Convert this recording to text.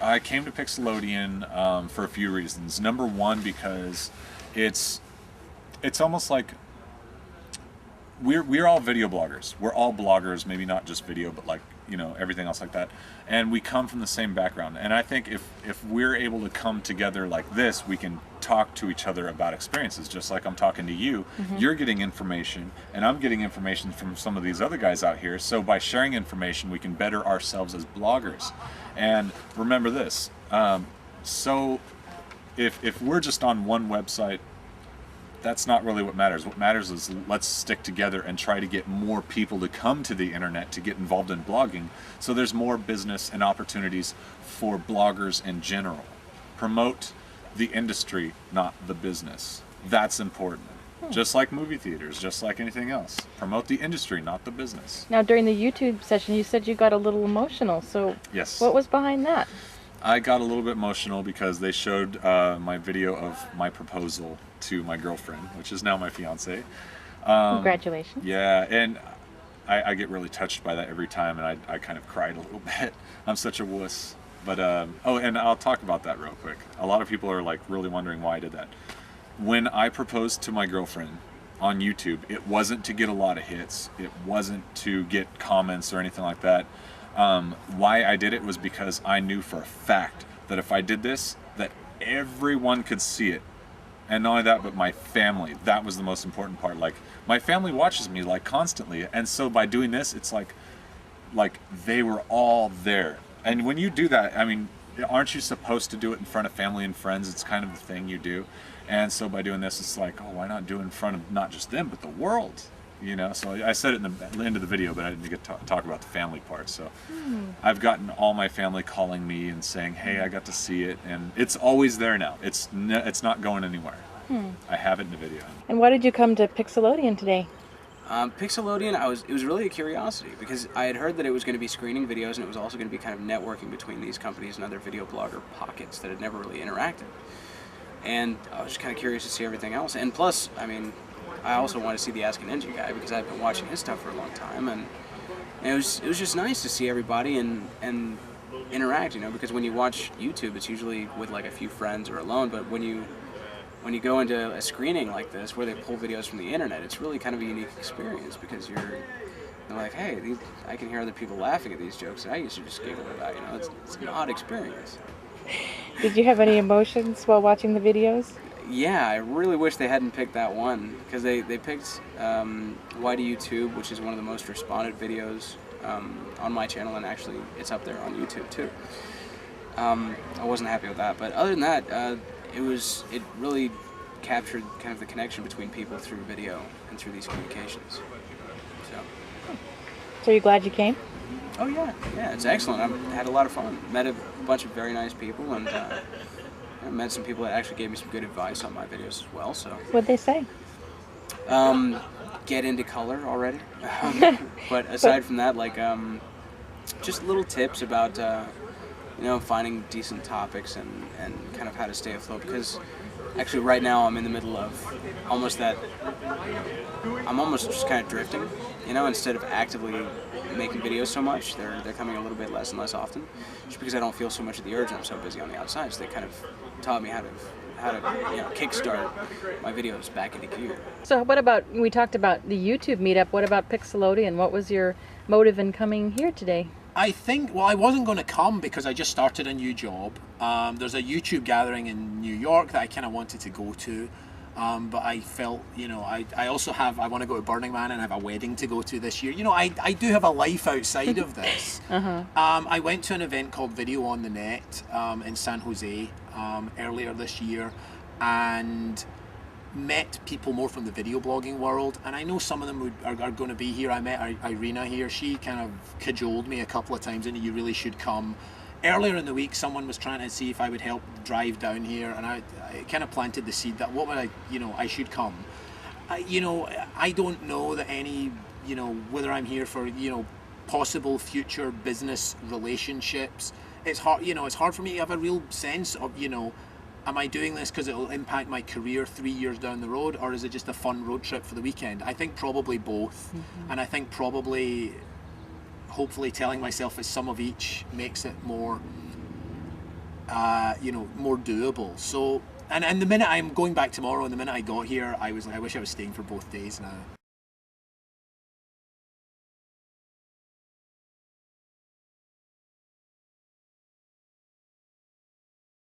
I came to Pixelodeon for a few reasons. Number one, because it's almost like we're all video bloggers. We're all bloggers, maybe not just video, but like, you know, everything else like that. And we come from the same background. And I think if we're able to come together like this, we can talk to each other about experiences. Just like I'm talking to you, you're getting information, and I'm getting information from some of these other guys out here. So by sharing information, we can better ourselves as bloggers. And remember this, so if we're just on one website, that's not really what matters. What matters is let's stick together and try to get more people to come to the internet to get involved in blogging, so there's more business and opportunities for bloggers in general. Promote the industry, not the business. That's important. Just like movie theaters, just like anything else. Promote the industry, not the business. Now, during the YouTube session, you said you got a little emotional. So yes. What was behind that? I got a little bit emotional because they showed my video of my proposal to my girlfriend, which is now my fiance. Congratulations. Yeah, and I get really touched by that every time, and I kind of cried a little bit. I'm such a wuss. But, oh, and I'll talk about that real quick. A lot of people are like really wondering why I did that. When I proposed to my girlfriend on YouTube, it wasn't to get a lot of hits. It wasn't to get comments or anything like that. Why I did it was because I knew for a fact that if I did this, that everyone could see it. And not only that, but my family. That was the most important part. Like, my family watches me like constantly, and so by doing this, it's like they were all there. And when you do that, I mean, aren't you supposed to do it in front of family and friends? It's kind of the thing you do. And so by doing this, it's like, oh, why not do it in front of not just them, but the world? You know, so I said it in the end of the video, but I didn't get to talk about the family part. So I've gotten all my family calling me and saying, hey, I got to see it. And it's always there now. It's not going anywhere. I have it in the video. And why did you come to Pixelodeon today? Pixelodeon, it was really a curiosity because I had heard that it was going to be screening videos, and it was also going to be kind of networking between these companies and other video blogger pockets that had never really interacted. And I was just kind of curious to see everything else. And plus, I mean, I also wanted to see the Ask an Ninja guy because I've been watching his stuff for a long time, and it was just nice to see everybody and interact, you know, because when you watch YouTube, it's usually with like a few friends or alone, but when you go into a screening like this where they pull videos from the internet, it's really kind of a unique experience because you're like, hey, I can hear other people laughing at these jokes that I used to just giggle about, you know, it's an odd experience. Did you have any emotions while watching the videos? Yeah, I really wish they hadn't picked that one because they picked Why Do YouTube, which is one of the most responded videos on my channel, and actually it's up there on YouTube too. I wasn't happy with that, but other than that, it really captured kind of the connection between people through video and through these communications. So you're glad you came? Oh yeah, it's excellent. I had a lot of fun. Met a bunch of very nice people, and I met some people that actually gave me some good advice on my videos as well. So What'd they say? Get into color already. But aside from that, like just little tips about you know, finding decent topics and kind of how to stay afloat, because actually right now I'm in the middle of almost just kind of drifting, you know, instead of actively making videos so much, they're coming a little bit less and less often, just because I don't feel so much of the urge and I'm so busy on the outside. So they kind of taught me how to you know, kickstart my videos back into gear. So what about, we talked about the YouTube meetup, what about Pixelodeon? What was your motive in coming here today? I think, well, I wasn't going to come because I just started a new job. There's a YouTube gathering in New York that I kind of wanted to go to. But I felt, you know, I also have, I want to go to Burning Man and I have a wedding to go to this year. You know, I do have a life outside of this. I went to an event called Video on the Net in San Jose earlier this year and met people more from the video blogging world, and I know some of them are going to be here. I met Irina here. She kind of cajoled me a couple of times and you really should come. Earlier in the week, someone was trying to see if I would help drive down here, and I kind of planted the seed that what would I should come. You know, I don't know that any, you know, whether I'm here for, you know, possible future business relationships. It's hard, you know, it's hard for me to have a real sense of, you know, am I doing this because it will impact my career 3 years down the road, or is it just a fun road trip for the weekend? I think probably both, and I think probably hopefully telling myself it's some of each makes it more you know, more doable. So, and the minute I'm going back tomorrow, and the minute I got here, I was like, I wish I was staying for both days now.